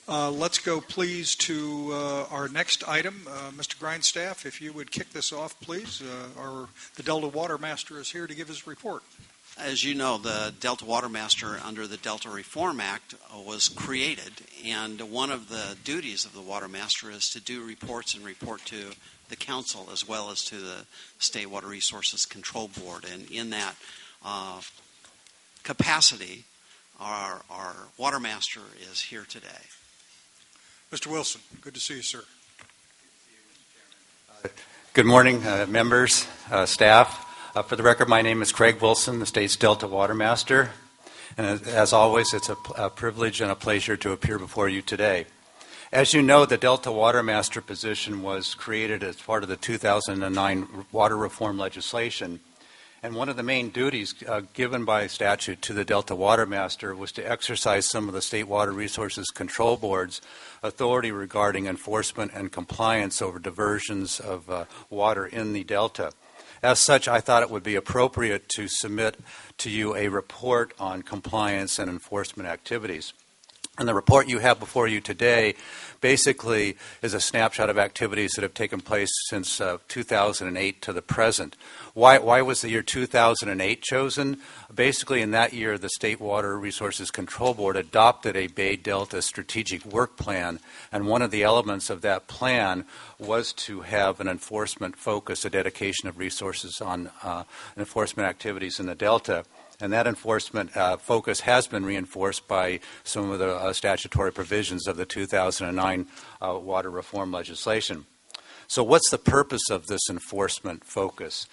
Let's go, please, to our next item. Mr. Grindstaff, if you would kick this off, please. The Delta Water Master is here to give his report. As you know, the Delta Water Master under the Delta Reform Act was created, and one of the duties of the Water Master is to do reports and report to the Council as well as to the State Water Resources Control Board. And in that capacity, our Water Master is here today. Mr. Wilson, good to see you, sir. Good morning, members, staff. For the record, my name is Craig Wilson, the state's Delta Water Master. And as always, it's a privilege and a pleasure to appear before you today. As you know, the Delta Water Master position was created as part of the 2009 water reform legislation. And one of the main duties given by statute to the Delta Water Master was to exercise some of the State Water Resources Control Board's authority regarding enforcement and compliance over diversions of water in the Delta. As such, I thought it would be appropriate to submit to you a report on compliance and enforcement activities. And the report you have before you today basically is a snapshot of activities that have taken place since 2008 to the present. Why was the year 2008 chosen? Basically, in that year, the State Water Resources Control Board adopted a Bay Delta strategic work plan, and one of the elements of that plan was to have an enforcement focus, a dedication of resources on enforcement activities in the Delta. And that enforcement focus has been reinforced by some of the statutory provisions of the 2009 water reform legislation. So what's the purpose of this enforcement focus?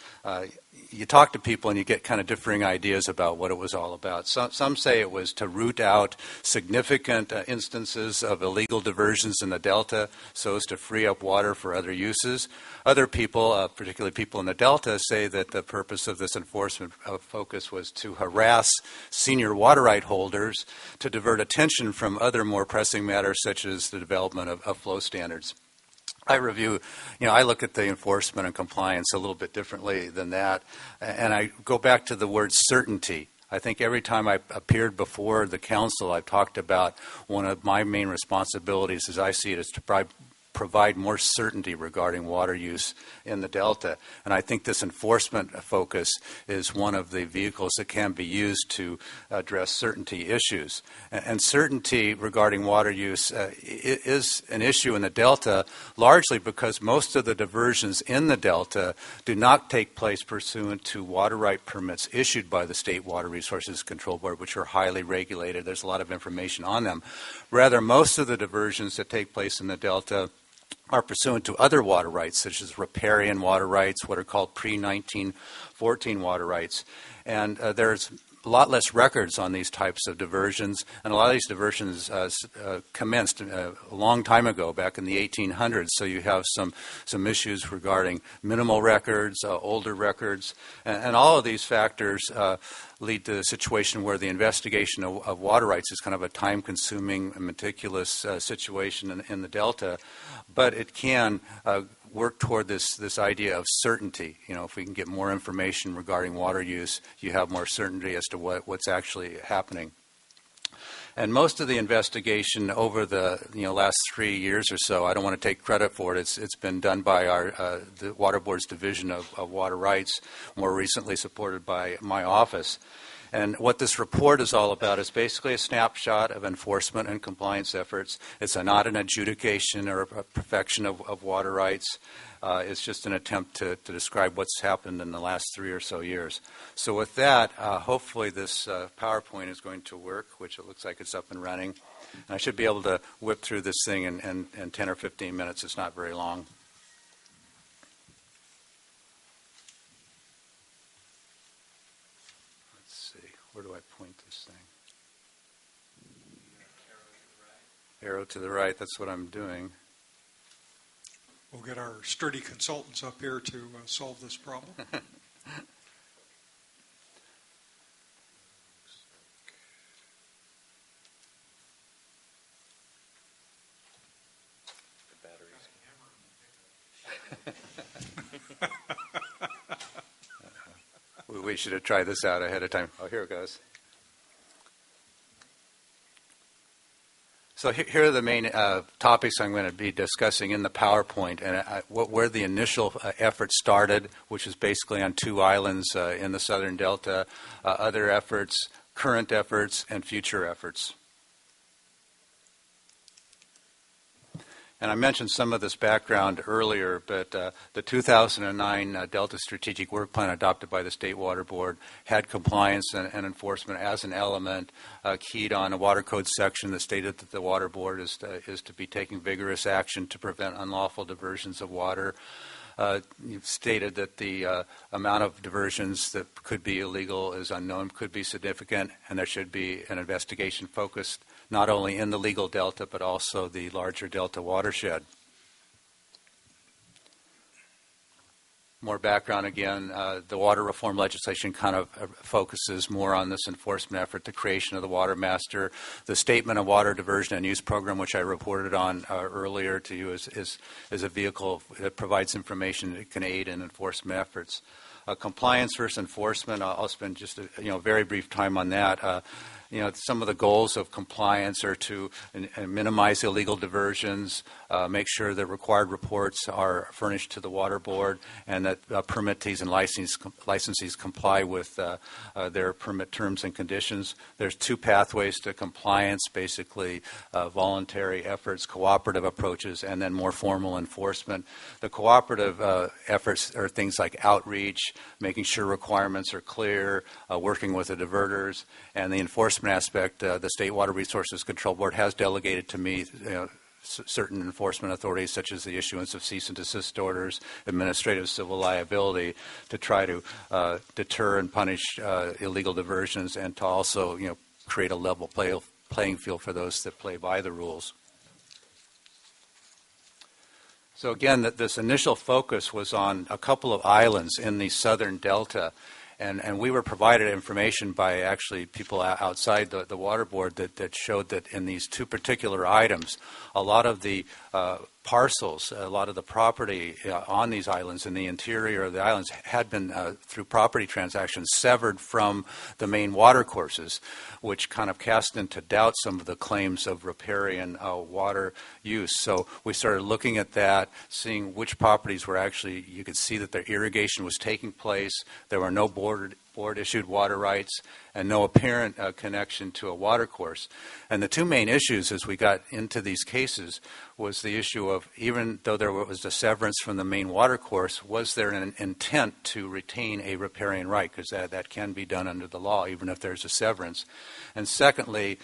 You talk to people and you get kind of differing ideas about what it was all about. Some say it was to root out significant instances of illegal diversions in the Delta so as to free up water for other uses. Other people, particularly people in the Delta, say that the purpose of this enforcement focus was to harass senior water right holders to divert attention from other more pressing matters such as the development of flow standards. I look at the enforcement and compliance a little bit differently than that, and I go back to the word certainty. I think every time I appeared before the council, I've talked about one of my main responsibilities, as I see it, is to provide more certainty regarding water use in the Delta. And I think this enforcement focus is one of the vehicles that can be used to address certainty issues. And certainty regarding water use is an issue in the Delta, largely because most of the diversions in the Delta do not take place pursuant to water right permits issued by the State Water Resources Control Board, which are highly regulated. There's a lot of information on them. Rather, most of the diversions that take place in the Delta are pursuant to other water rights, such as riparian water rights, what are called pre-1914 water rights. And there's a lot less records on these types of diversions, and a lot of these diversions commenced a long time ago, back in the 1800s, so you have some issues regarding minimal records, older records, and all of these factors lead to a situation where the investigation of water rights is kind of a time-consuming and meticulous situation in the Delta, but it can work toward this idea of certainty. You know, if we can get more information regarding water use, you have more certainty as to what's actually happening. And most of the investigation over the last 3 years or so, I don't want to take credit for it. It's been done by the Water Board's Division of Water Rights, more recently supported by my office. And what this report is all about is basically a snapshot of enforcement and compliance efforts. It's not an adjudication or a perfection of water rights. It's just an attempt to describe what's happened in the last 3 or so years. So with that, hopefully this PowerPoint is going to work, which it looks like it's up and running. And I should be able to whip through this thing in 10 or 15 minutes. It's not very long. Where do I point this thing? Arrow to the right, that's what I'm doing. We'll get our sturdy consultants up here to solve this problem. The batteries. We should have tried this out ahead of time. Oh, here it goes. So here are the main topics I'm going to be discussing in the PowerPoint, and where the initial effort started, which is basically on 2 islands in the southern delta, other efforts, current efforts, and future efforts. And I mentioned some of this background earlier, but the 2009 Delta Strategic Work Plan adopted by the State Water Board had compliance and enforcement as an element, keyed on a water code section that stated that the Water Board is to be taking vigorous action to prevent unlawful diversions of water. You've stated that the amount of diversions that could be illegal is unknown, could be significant, and there should be an investigation focused not only in the legal delta, but also the larger delta watershed. More background again, the water reform legislation kind of focuses more on this enforcement effort, the creation of the water master. The statement of water diversion and use program, which I reported on earlier to you, is a vehicle that provides information that can aid in enforcement efforts. Compliance versus enforcement, I'll spend just a very brief time on that. Some of the goals of compliance are to minimize illegal diversions, make sure that required reports are furnished to the Water Board, and that permittees and licensees comply with their permit terms and conditions. There's 2 pathways to compliance, basically voluntary efforts, cooperative approaches, and then more formal enforcement. The cooperative efforts are things like outreach, making sure requirements are clear, working with the diverters, and the enforcement aspect, the State Water Resources Control Board has delegated to me certain enforcement authorities, such as the issuance of cease and desist orders, administrative civil liability, to try to deter and punish illegal diversions, and to also create a level playing field for those that play by the rules. So again, this initial focus was on a couple of islands in the southern delta. And we were provided information by actually people outside the Water Board that showed that in these 2 particular items, a lot of the parcels, a lot of the property on these islands in the interior of the islands had been, through property transactions, severed from the main water courses, which kind of cast into doubt some of the claims of riparian water use. So we started looking at that, seeing which properties were actually, you could see that their irrigation was taking place, there were no board-issued water rights, and no apparent connection to a water course. And the 2 main issues as we got into these cases was the issue of, even though there was a severance from the main water course, was there an intent to retain a riparian right? Because that can be done under the law, even if there's a severance. And secondly,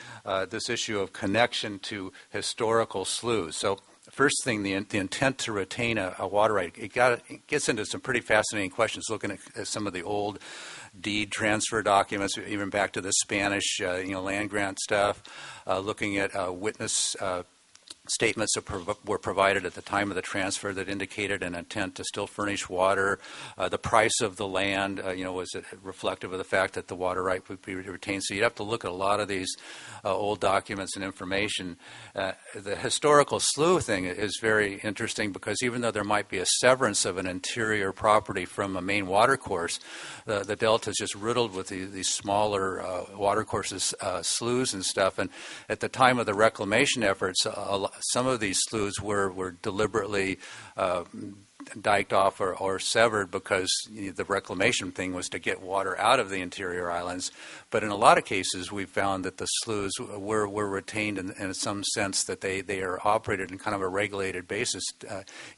this issue of connection to historical sloughs. So first thing, the intent to retain a water right, it gets into some pretty fascinating questions, looking at some of the old deed transfer documents, even back to the Spanish land grant stuff, looking at witness statements that were provided at the time of the transfer that indicated an intent to still furnish water. The price of the land, was it reflective of the fact that the water right would be retained? So you'd have to look at a lot of these old documents and information. The historical slough thing is very interesting, because even though there might be a severance of an interior property from a main water course, the delta is just riddled with these smaller water courses, sloughs and stuff. And at the time of the reclamation efforts, some of these sloughs were deliberately diked off or severed because the reclamation thing was to get water out of the interior islands. But in a lot of cases, we found that the sloughs were retained in some sense, that they are operated in kind of a regulated basis,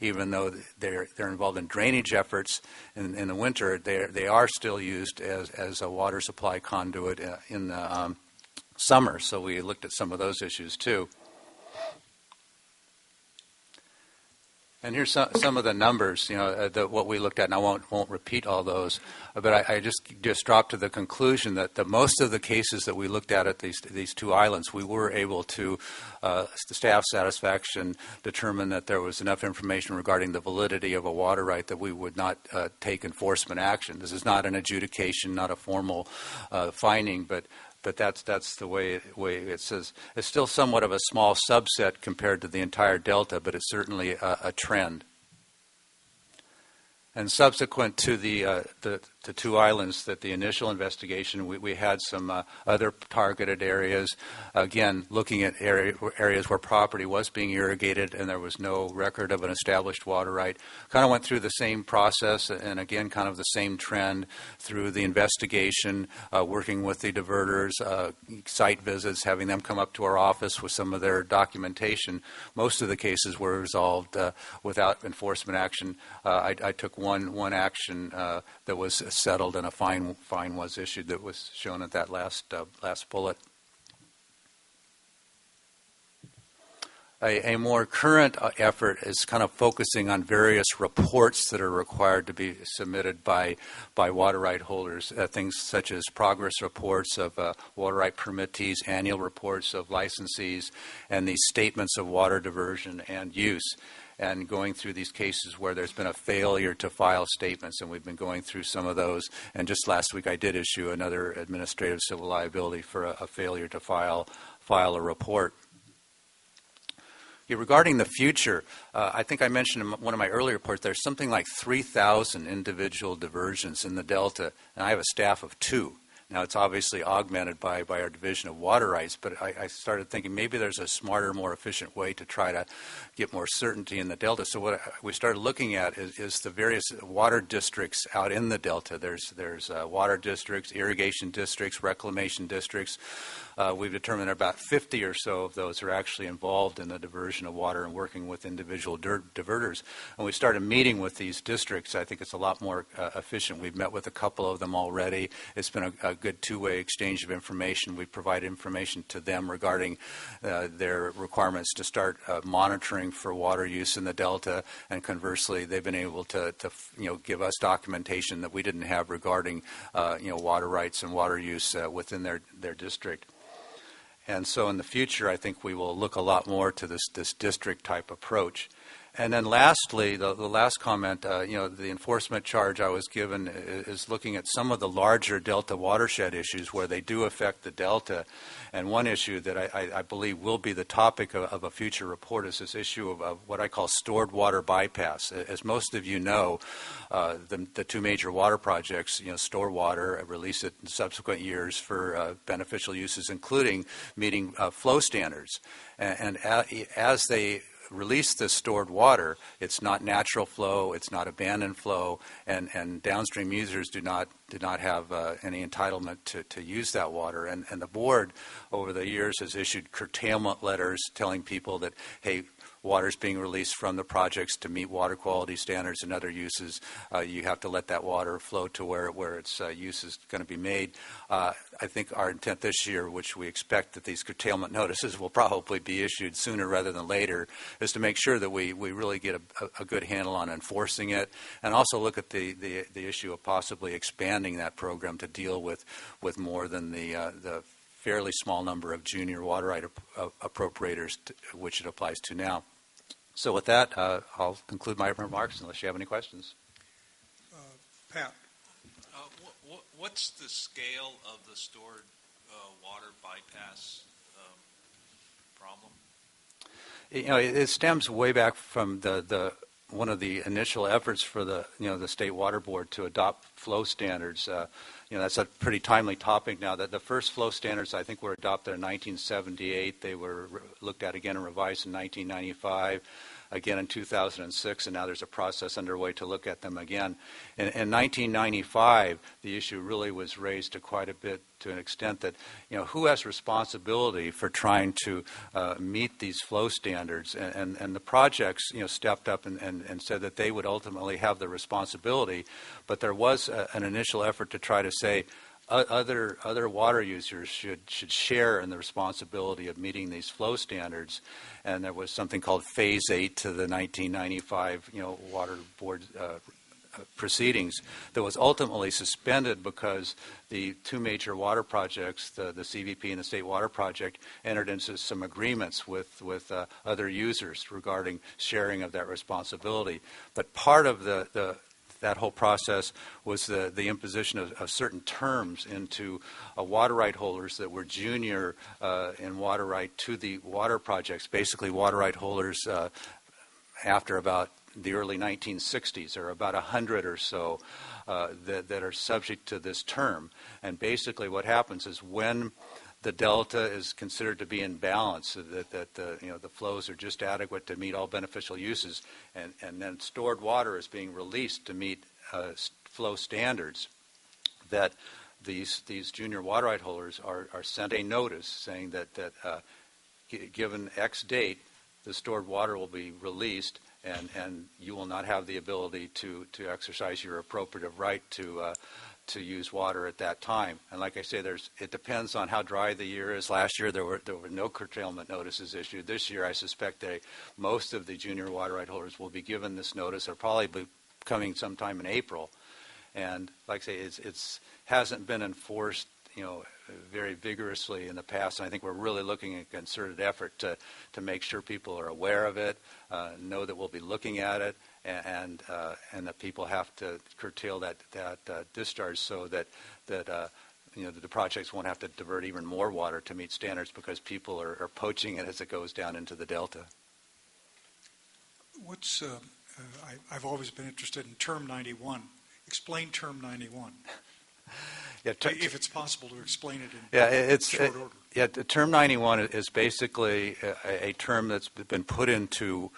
even though they're involved in drainage efforts in the winter. They are still used as a water supply conduit in the summer. So we looked at some of those issues too. And here's some of the numbers, what we looked at, and I won't repeat all those, but I just dropped to the conclusion that the most of the cases that we looked at these 2 islands, we were able to, to staff satisfaction, determine that there was enough information regarding the validity of a water right that we would not take enforcement action. This is not an adjudication, not a formal finding, but that's the way it says. It's still somewhat of a small subset compared to the entire delta, but it's certainly a trend. And subsequent to the two islands. That the initial investigation, we had some other targeted areas. Again, looking at areas where property was being irrigated and there was no record of an established water right. Kind of went through the same process, and again, kind of the same trend through the investigation, working with the diverters, site visits, having them come up to our office with some of their documentation. Most of the cases were resolved without enforcement action. I took one action that was settled, and a fine was issued that was shown at that last bullet. A more current effort is kind of focusing on various reports that are required to be submitted by water right holders, things such as progress reports of water right permittees, annual reports of licensees, and these statements of water diversion and use. And going through these cases where there's been a failure to file statements, and we've been going through some of those. And just last week I did issue another administrative civil liability for a failure to file a report. Regarding the future, I think I mentioned in one of my earlier reports, there's something like 3,000 individual diversions in the Delta, and I have a staff of 2. Now, it's obviously augmented by our Division of Water Rights, but I started thinking maybe there's a smarter, more efficient way to try to get more certainty in the Delta. So what we started looking at is the various water districts out in the Delta. There's water districts, irrigation districts, reclamation districts. We've determined about 50 or so of those are actually involved in the diversion of water and working with individual diverters. And we started meeting with these districts. I think it's a lot more efficient. We've met with a couple of them already. It's been a good two-way exchange of information. We provide information to them regarding their requirements to start monitoring for water use in the Delta, and conversely, they've been able to give us documentation that we didn't have regarding water rights and water use within their district. And so in the future, I think we will look a lot more to this district type approach. And then lastly, the last comment, the enforcement charge I was given is looking at some of the larger Delta watershed issues where they do affect the Delta. And one issue that I believe will be the topic of a future report is this issue of what I call stored water bypass. As most of you know, the two major water projects, store water, release it in subsequent years for beneficial uses, including meeting flow standards. And as they release this stored water, it's not natural flow, it's not abandoned flow, and downstream users do not have any entitlement to use that water. And the board over the years has issued curtailment letters telling people that, hey, water is being released from the projects to meet water quality standards and other uses. You have to let that water flow to where its use is going to be made. I think our intent this year, which we expect that these curtailment notices will probably be issued sooner rather than later, is to make sure that we really get a good handle on enforcing it, and also look at the issue of possibly expanding that program to deal with more than the fairly small number of junior water right appropriators which it applies to now. So with that, I'll conclude my remarks unless you have any questions. Pat. What's the scale of the stored water bypass problem? It stems way back from the one of the initial efforts for the State Water Board to adopt flow standards. That's a pretty timely topic now. That the first flow standards, I think, were adopted in 1978. They were looked at again and revised in 1995, again in 2006, and now there's a process underway to look at them again. In 1995, the issue really was raised to quite a bit, to an extent that, who has responsibility for trying to meet these flow standards? And the projects, stepped up and said that they would ultimately have the responsibility, but there was an initial effort to try to say other water users should share in the responsibility of meeting these flow standards. And there was something called Phase 8 to the 1995, Water Board proceedings that was ultimately suspended because the two major water projects, the CVP and the State Water Project, entered into some agreements with other users regarding sharing of that responsibility. But part of that whole process was the imposition of certain terms into water right holders that were junior in water right to the water projects. Basically, water right holders after about the early 1960s. There are about 100 or so that are subject to this term. And basically what happens is when the delta is considered to be in balance, so that the flows are just adequate to meet all beneficial uses, and then stored water is being released to meet flow standards, that these junior water right holders are sent a notice saying that given X date, the stored water will be released, and you will not have the ability to exercise your appropriate right to use water at that time. And like I say, it depends on how dry the year is. Last year there were no curtailment notices issued. This year I suspect most of the junior water right holders will be given this notice. They'll probably be coming sometime in April. And like I say, it's hasn't been enforced very vigorously in the past, and I think we're really looking at a concerted effort to make sure people are aware of it, know that we'll be looking at it, and that people have to curtail that discharge so that the projects won't have to divert even more water to meet standards because people are poaching it as it goes down into the delta. I've always been interested in Term 91. Explain Term 91. Yeah, if it's possible to explain it in short order. Yeah, Term 91 is basically a term that's been put into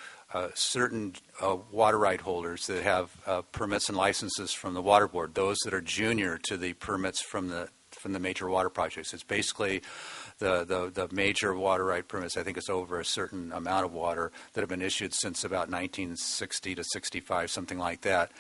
certain water right holders that have permits and licenses from the Water Board, those that are junior to the permits from the major water projects. It's basically the major water right permits. I think it's over a certain amount of water that have been issued since about 1960 to 65, something like that.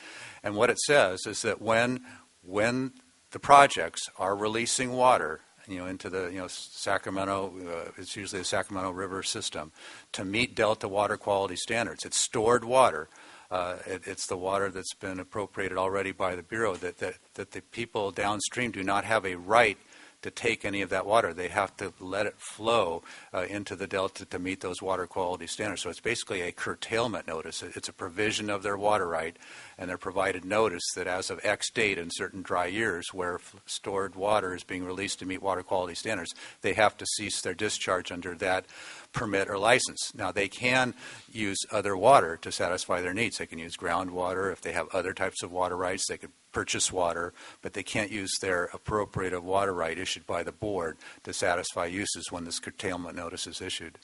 And what it says is that when the projects are releasing water, into the Sacramento, it's usually the Sacramento River system, to meet Delta water quality standards. It's stored water. It's the water that's been appropriated already by the Bureau. That the people downstream do not have a right to take any of that water. They have to let it flow into the delta to meet those water quality standards. So it's basically a curtailment notice. It's a provision of their water right, and they're provided notice that as of X date in certain dry years where stored water is being released to meet water quality standards, they have to cease their discharge under that permit or license. Now, they can use other water to satisfy their needs. They can use groundwater. If they have other types of water rights, they could purchase water, but they can't use their appropriative water right issued by the board to satisfy uses when this curtailment notice is issued.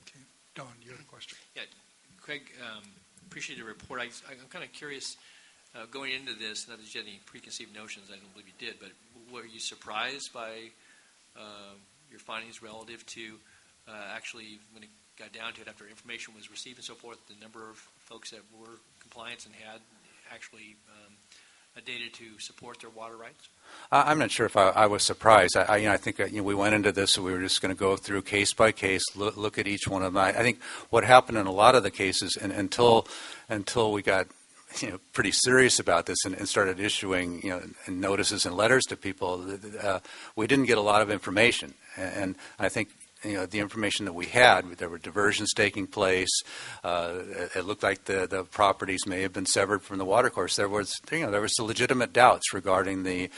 Okay. Don, you have a question? Yeah, Craig, appreciate the report. I'm kind of curious, going into this, not that you had any preconceived notions, I don't believe you did, but were you surprised by your findings relative to actually, when it got down to it, after information was received and so forth, the number of folks that were compliant and had actually data to support their water rights? I'm not sure if I was surprised. I think we went into this and we were just going to go through case by case, look at each one of them. I think what happened in a lot of the cases, and until we got pretty serious about this and started issuing notices and letters to people, we didn't get a lot of information. And I think the information that we had, there were diversions taking place. It looked like the properties may have been severed from the watercourse. There was some legitimate doubts regarding the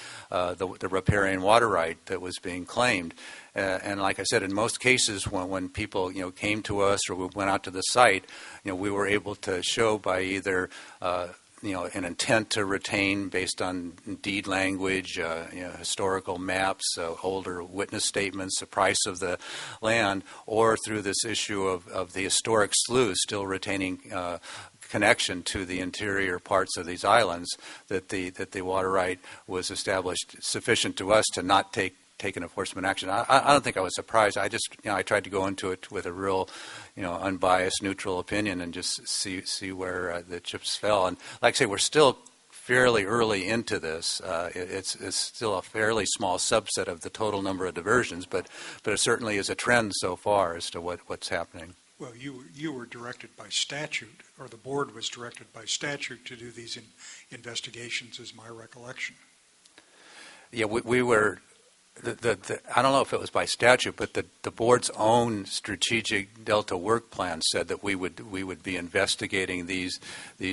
riparian water right that was being claimed. And like I said, in most cases, when people came to us or we went out to the site, we were able to show by either an intent to retain based on deed language, historical maps, older witness statements, the price of the land, or through this issue of the historic sloughs still retaining connection to the interior parts of these islands, that the water right was established sufficient to us to not take an enforcement action. I don't think I was surprised. I just, I tried to go into it with a real, unbiased, neutral opinion and just see where the chips fell. And like I say, we're still fairly early into this. It's still a fairly small subset of the total number of diversions, but it certainly is a trend so far as to what's happening. Well, you were directed by statute, or the board was directed by statute to do these investigations, is my recollection. Yeah, we were. I don't know if it was by statute, but the board's own strategic Delta work plan said that we would be investigating these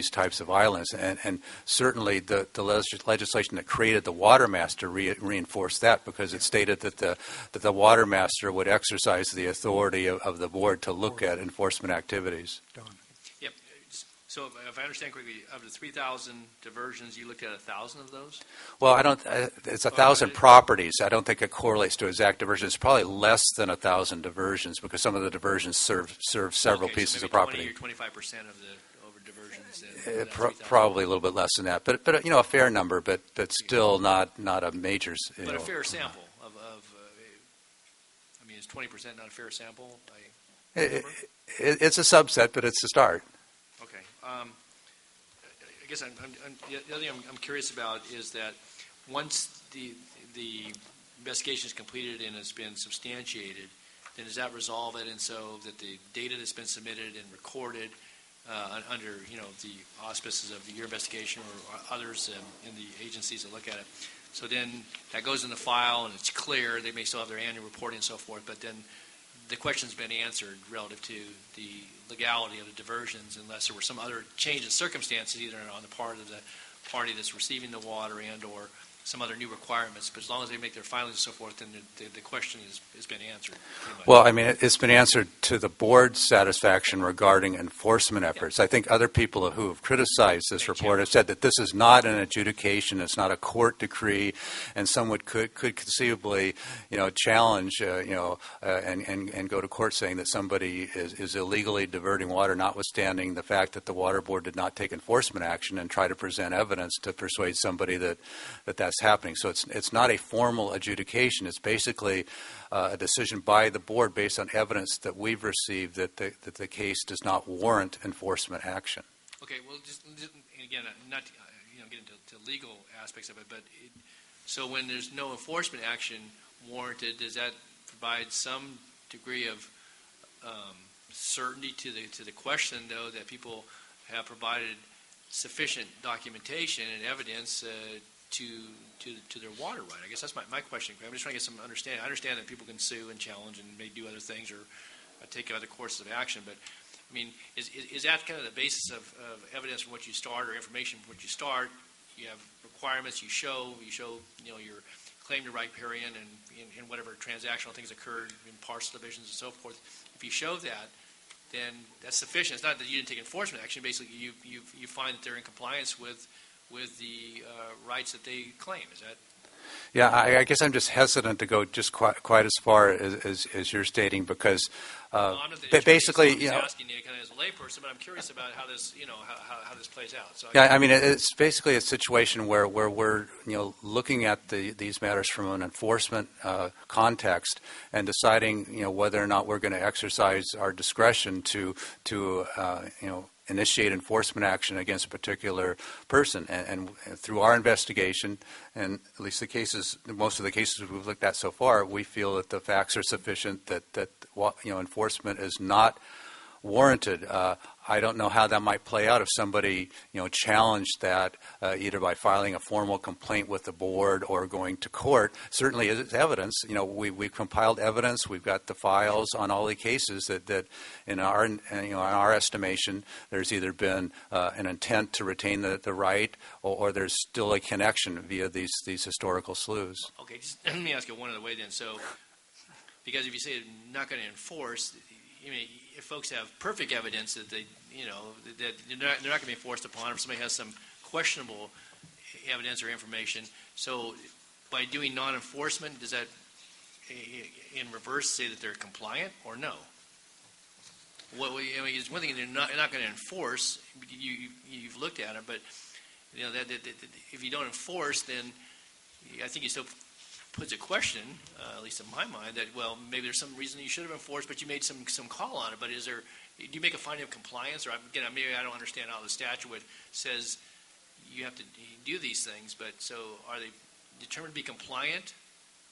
types of islands, and certainly the legislation that created the water master reinforced that, because it stated that the water master would exercise the authority of the board to look at enforcement activities. Don. Yep. So if I understand correctly, of the 3,000 diversions, you looked at 1,000 of those? Well, I don't. It's 1,000 properties. I don't think it correlates to exact diversions. It's probably less than 1,000 diversions because some of the diversions serve several pieces of property. So maybe 20 or 25% of the over diversions. Probably a little bit less than that, but a fair number, but still not a major. But a fair sample of I mean, is 20% not a fair sample? It's a subset, but it's a start. Okay. I guess the other thing I'm curious about is that once the investigation is completed and it's been substantiated, then does that resolve it? And so that the data that's been submitted and recorded under the auspices of your investigation or others in the agencies that look at it, so then that goes in the file and it's clear. They may still have their annual reporting and so forth, but then the question's been answered relative to the legality of the diversions unless there were some other change in circumstances, either on the part of the party that's receiving the water and or some other new requirements. But as long as they make their filings and so forth, then the question has been answered. Well, I mean, it's been answered to the board's satisfaction regarding enforcement efforts. I think other people who have criticized this report have said that this is not an adjudication, it's not a court decree, and someone could conceivably, challenge, and go to court saying that somebody is illegally diverting water, notwithstanding the fact that the water board did not take enforcement action and try to present evidence to persuade somebody that's happening. So it's not a formal adjudication. It's basically a decision by the board based on evidence that we've received that the case does not warrant enforcement action. Okay. Well, just again, not to, get into legal aspects of it, but so when there's no enforcement action warranted, does that provide some degree of certainty to the question, though, that people have provided sufficient documentation and evidence to their water right? I guess that's my question. I'm just trying to get some understanding. I understand that people can sue and challenge and may do other things or take other courses of action, but I mean, is that kind of the basis of evidence from what you start or information from what you start? You have requirements. You show your claim to right period and whatever transactional things occurred in parcel divisions and so forth. If you show that, then that's sufficient. It's not that you didn't take enforcement action. Basically, you find that they're in compliance with the rights that they claim. Is that? Yeah, I guess I'm just hesitant to go just quite as far as you're stating because basically, I'm asking you kind of as a layperson, but I'm curious about how this, how this plays out. So I mean, it's basically a situation where we're looking at these matters from an enforcement context and deciding whether or not we're going to exercise our discretion to initiate enforcement action against a particular person. And through our investigation, and at least most of the cases we've looked at so far, we feel that the facts are sufficient that enforcement is not warranted. I don't know how that might play out if somebody challenged that either by filing a formal complaint with the board or going to court. Certainly, it's evidence. We've compiled evidence. We've got the files on all the cases that in our estimation, there's either been an intent to retain the right or there's still a connection via these historical sloughs. Okay, just let me ask you one other way then. So, because if you say not going to enforce, if folks have perfect evidence that that they're not going to be enforced upon, if somebody has some questionable evidence or information, so by doing non-enforcement, does that in reverse say that they're compliant or no? It's one thing they're not going to enforce. You've looked at it, but that if you don't enforce, then I think you still puts a question, at least in my mind, that maybe there's some reason you should have enforced, but you made some call on it. But do you make a finding of compliance, or again, maybe I don't understand how the statute says you have to do these things, but so are they determined to be compliant,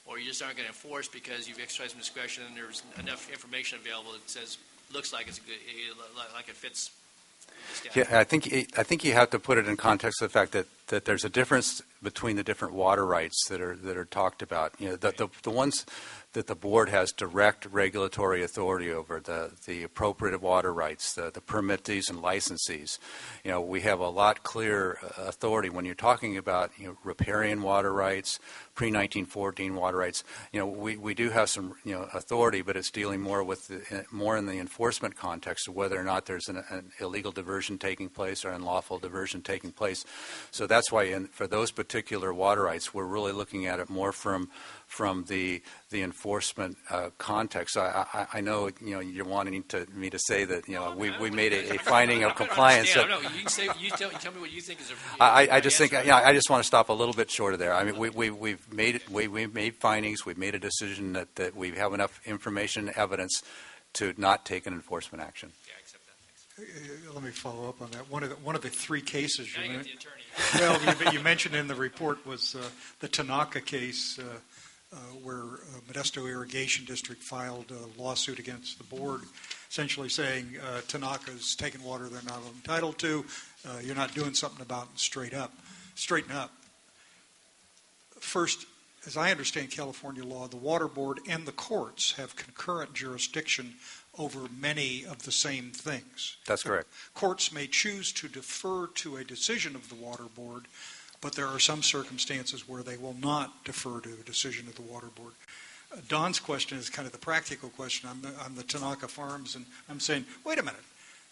or you just aren't going to enforce because you've exercised some discretion and there's enough information available that says looks like it's like it fits the statute? Yeah, I think you have to put it in context of the fact that that there's a difference between the different water rights that are talked about. You know, the ones that the board has direct regulatory authority over, the appropriate water rights, the permittees and licensees. You know, we have a lot clearer authority when you're talking about, you know, riparian water rights, pre-1914 water rights. You know, we do have some, you know, authority, but it's dealing more with more in the enforcement context of whether or not there's an illegal diversion taking place or unlawful diversion taking place. So that's why for those particular water rights, we're really looking at it more from the enforcement context. I know, you know, you're wanting me to say that, you know, we made a finding of compliance. No, you can say, you tell me what you think is a. I just think, you know, I just want to stop a little bit short of there. I mean, we've made findings. We've made a decision that we have enough information, evidence to not take an enforcement action. Yeah, I accept that. Thanks. Let me follow up on that. One of the three cases Now you you got the attorney. well, you mentioned in the report was the Tanaka case where Modesto Irrigation District filed a lawsuit against the board, essentially saying Tanaka's taking water they're not entitled to. You're not doing something about it. Straighten up. First, as I understand California law, the water board and the courts have concurrent jurisdiction over many of the same things. That's correct. Courts may choose to defer to a decision of the water board, but there are some circumstances where they will not defer to a decision of the water board. Don's question is kind of the practical question. I'm the Tanaka Farms, and I'm saying, wait a minute.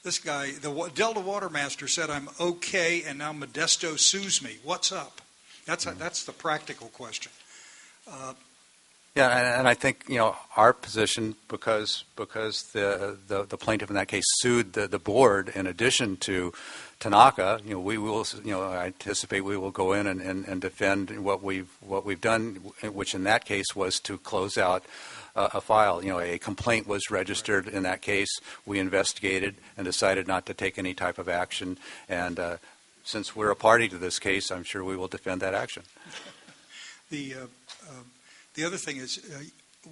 This guy, the Delta Water Master, said I'm okay, and now Modesto sues me. What's up? That's the practical question. Yeah, and I think, you know, our position, because the plaintiff in that case sued the board in addition to Tanaka, you know, we will, you know, I anticipate we will go in and defend what we've done, which in that case was to close out a file. You know, a complaint was registered in that case. We investigated and decided not to take any type of action, and since we're a party to this case, I'm sure we will defend that action. The other thing is,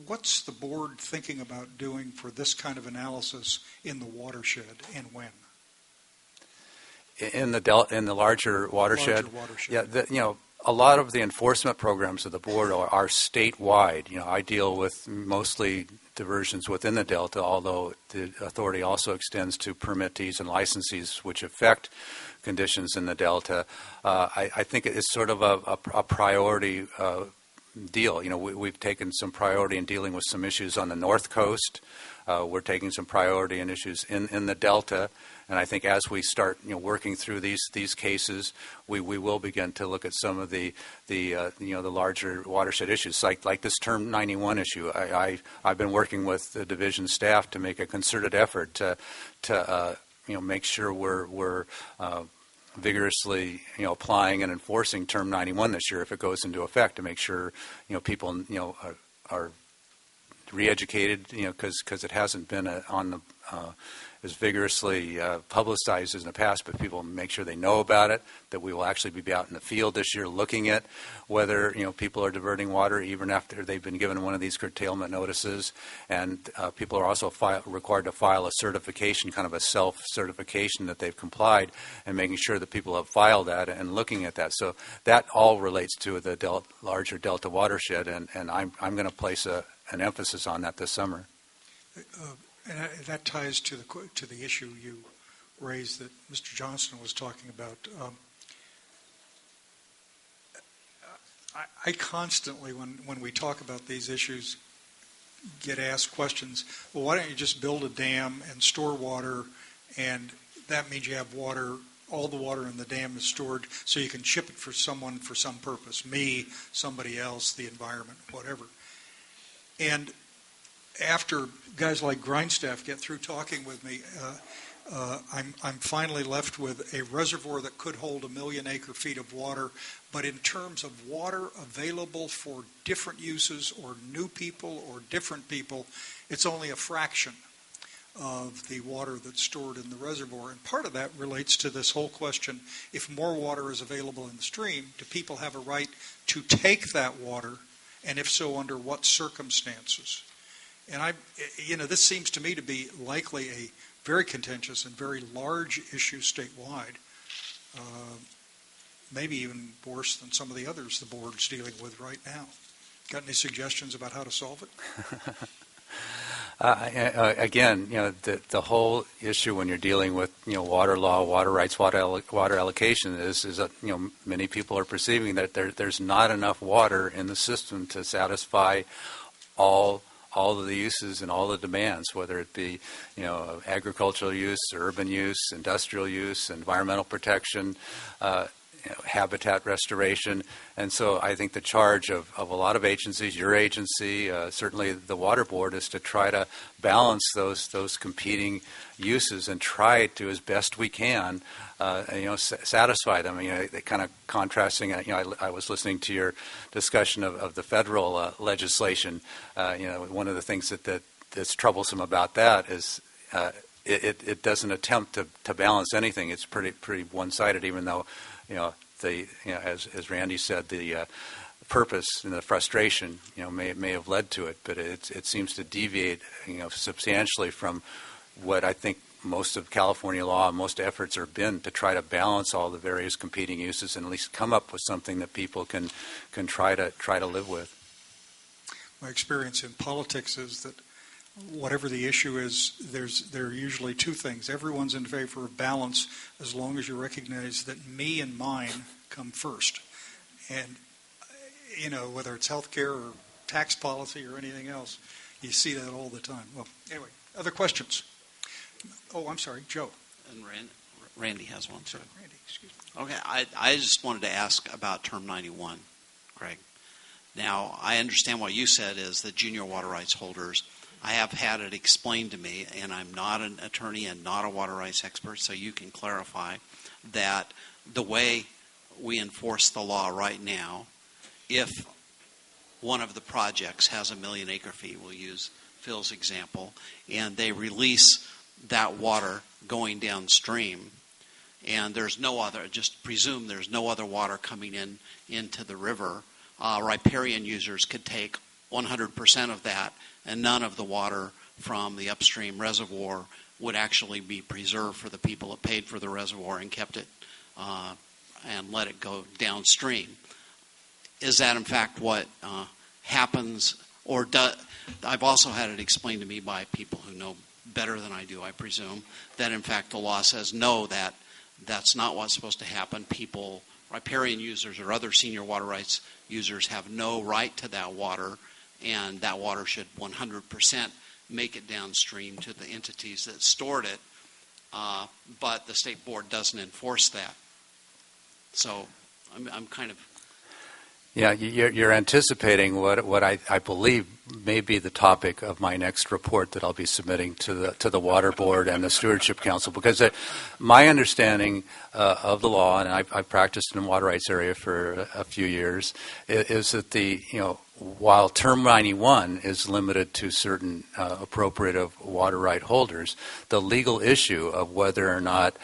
what's the board thinking about doing for this kind of analysis in the watershed, and when? In the larger watershed. Yeah, you know, a lot of the enforcement programs of the board are statewide. You know, I deal with mostly diversions within the Delta, although the authority also extends to permittees and licensees, which affect conditions in the Delta. I think it's sort of a priority deal. You know, we've taken some priority in dealing with some issues on the North Coast. We're taking some priority in issues in the Delta, and I think as we start, you know, working through these cases, we will begin to look at some of the larger watershed issues, like this Term 91 issue. I've been working with the division staff to make a concerted effort to you know, make sure we're vigorously, you know, applying and enforcing Term 91 this year if it goes into effect, to make sure, you know, people, you know, are re-educated, you know, because it hasn't been on the as vigorously publicized as in the past, but people make sure they know about it, that we will actually be out in the field this year looking at whether, you know, people are diverting water even after they've been given one of these curtailment notices. And people are also required to file a certification, kind of a self-certification that they've complied, and making sure that people have filed that and looking at that. So that all relates to the larger Delta watershed, and I'm going to place an emphasis on that this summer. And that ties to the issue you raised that Mr. Johnston was talking about. I constantly, when we talk about these issues, get asked questions. Well, why don't you just build a dam and store water, and that means you have water. All the water in the dam is stored, so you can ship it for someone for some purpose. Me, somebody else, the environment, whatever. And after guys like Grindstaff get through talking with me, I'm finally left with a reservoir that could hold 1 million acre-feet of water, but in terms of water available for different uses or new people or different people, it's only a fraction of the water that's stored in the reservoir. And part of that relates to this whole question, if more water is available in the stream, do people have a right to take that water, and if so, under what circumstances? And this seems to me to be likely a very contentious and very large issue statewide. maybe even worse than some of the others the board's dealing with right now. Got any suggestions about how to solve it? Again, the whole issue when you're dealing with, water law, water rights, water allocation is that, many people are perceiving that there's not enough water in the system to satisfy all of the uses and all the demands, whether it be, agricultural use, urban use, industrial use, environmental protection, habitat restoration. And so I think the charge of a lot of agencies, your agency, certainly the Water Board, is to try to balance those competing uses and try to, as best we can, satisfy them. Kind of contrasting, I was listening to your discussion of the federal legislation. One of the things that's troublesome about that is it doesn't attempt to balance anything. It's pretty one-sided, even though as Randy said, the purpose and the frustration, may have led to it, but it seems to deviate, substantially from what I think most of California law and most efforts have been to try to balance all the various competing uses and at least come up with something that people can try to live with. My experience in politics is that whatever the issue is, there are usually two things. Everyone's in favor of balance as long as you recognize that me and mine come first. And, whether it's healthcare or tax policy or anything else, you see that all the time. Well, anyway, other questions? Oh, I'm sorry, Joe. And Randy has one, too. Randy, excuse me. Okay, I just wanted to ask about Term 91, Greg. Now, I understand what you said is that junior water rights holders, I have had it explained to me, and I'm not an attorney and not a water rights expert, so you can clarify that the way we enforce the law right now, if one of the projects has a 1 million acre feet, we'll use Phil's example, and they release that water going downstream, and there's no other, just presume there's no other water coming into the river, riparian users could take 100% of that, and none of the water from the upstream reservoir would actually be preserved for the people that paid for the reservoir and kept it and let it go downstream. Is that in fact what happens? Or I've also had it explained to me by people who know better than I do, I presume, that in fact the law says no, that's not what's supposed to happen. People, riparian users or other senior water rights users, have no right to that water, and that water should 100% make it downstream to the entities that stored it, but the state board doesn't enforce that. So I'm kind of... Yeah, you're anticipating what I believe may be the topic of my next report that I'll be submitting to the Water Board and the Stewardship Council, because my understanding of the law, and I've practiced in the water rights area for a few years, is that while Term 91 is limited to certain appropriative water right holders, the legal issue of whether or not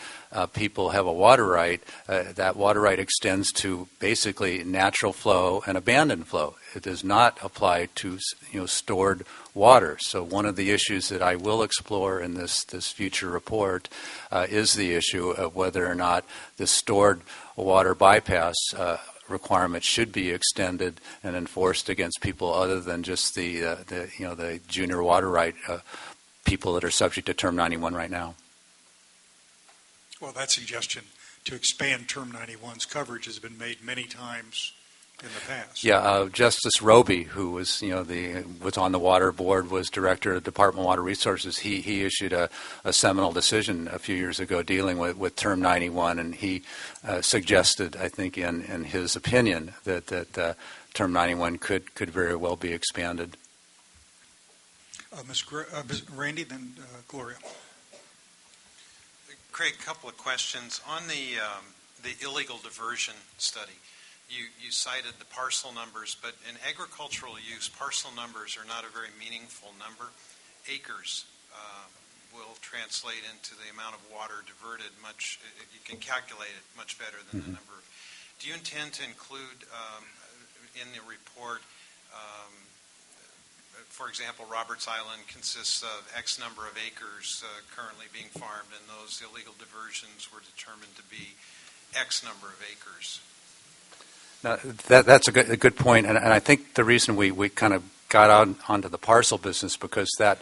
people have a water right, that water right extends to basically natural flow and abandoned flow. It does not apply to stored water. So one of the issues that I will explore in this future report is the issue of whether or not the stored water bypass requirement should be extended and enforced against people other than just the junior water right people that are subject to Term 91 right now. Well, that suggestion to expand Term 91's coverage has been made many times in the past. Yeah, Justice Roby, who was was on the Water Board, was director of the Department of Water Resources. He issued a seminal decision a few years ago dealing with Term 91, and he suggested, I think, in his opinion, that Term 91 could very well be expanded. Randy, then Gloria. Craig, a couple of questions. On the illegal diversion study, you cited the parcel numbers, but in agricultural use, parcel numbers are not a very meaningful number. Acres will translate into the amount of water diverted much, you can calculate it much better than the number. Do you intend to include in the report, for example, Roberts Island consists of X number of acres currently being farmed, and those illegal diversions were determined to be X number of acres. Now, that's a good point, and I think the reason we kind of got out onto the parcel business because that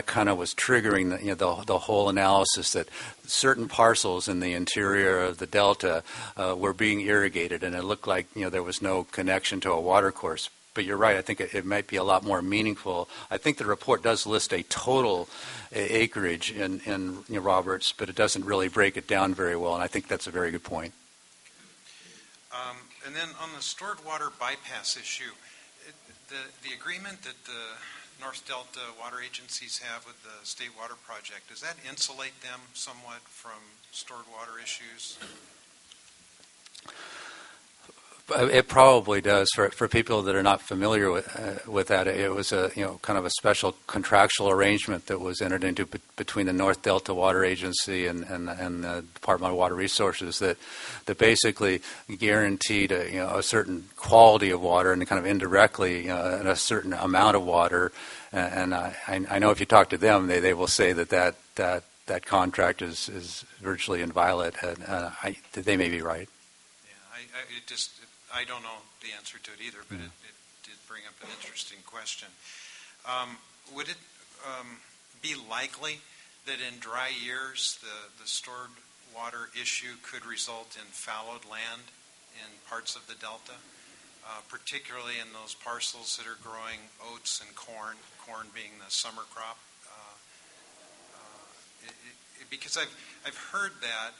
kind of was triggering the whole analysis that certain parcels in the interior of the delta were being irrigated, and it looked like there was no connection to a water course. But you're right. I think it might be a lot more meaningful. I think the report does list a total acreage in Roberts, but it doesn't really break it down very well, and I think that's a very good point. And then on the stored water bypass issue, the agreement that the North Delta water agencies have with the State Water Project, does that insulate them somewhat from stored water issues? It probably does. For people that are not familiar with that, it was a kind of a special contractual arrangement that was entered into between the North Delta Water Agency and the Department of Water Resources that basically guaranteed a certain quality of water and kind of indirectly a certain amount of water. And I know if you talk to them, they will say that contract is virtually inviolate. And they may be right. Yeah, I don't know the answer to it either, but it did bring up an interesting question. Would it be likely that in dry years the stored water issue could result in fallowed land in parts of the Delta, particularly in those parcels that are growing oats and corn being the summer crop? Because I've heard that,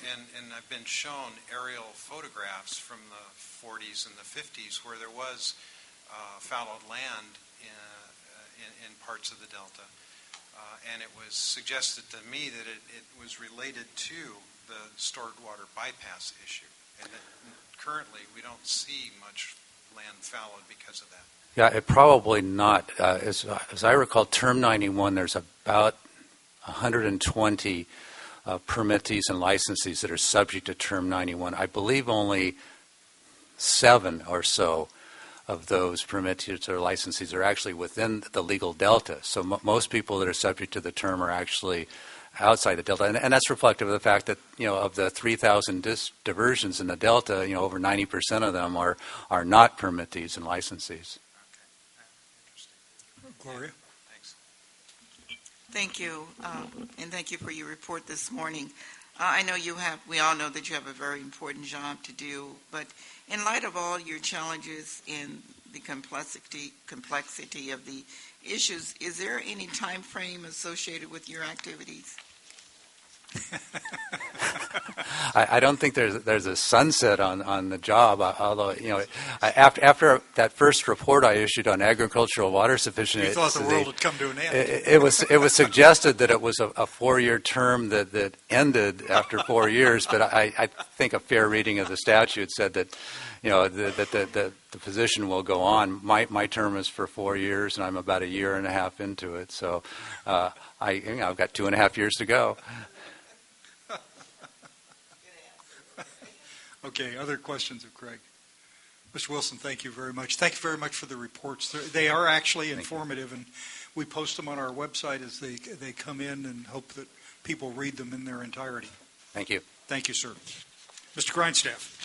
and I've been shown aerial photographs from the 40s and the 50s where there was fallowed land in parts of the Delta, and it was suggested to me that it was related to the stored water bypass issue, and that currently we don't see much land fallowed because of that. Yeah, it probably not. As I recall, Term 91, there's about 120 permittees and licensees that are subject to Term 91. I believe only 7 or so of those permittees or licensees are actually within the legal delta. So most people that are subject to the term are actually outside the delta, and that's reflective of the fact that of the 3,000 diversions in the delta, over 90% of them are not permittees and licensees. Okay. Gloria? Thanks. Thank you, and thank you for your report this morning. I know we all know that you have a very important job to do, but in light of all your challenges and the complexity of the issues, is there any time frame associated with your activities? I don't think there's a sunset on the job, although after that first report I issued on agricultural water sufficiency, you thought the world had come to an end. It was suggested that it was a 4-year term that ended after 4 years, but I think a fair reading of the statute said that that the position will go on. My term is for 4 years, and I'm about a year and a half into it, so I've got 2.5 years to go. Okay, other questions of Craig? Mr. Wilson, thank you very much. Thank you very much for the reports. They are actually informative, and we post them on our website as they come in and hope that people read them in their entirety. Thank you. Thank you, sir. Mr. Grindstaff.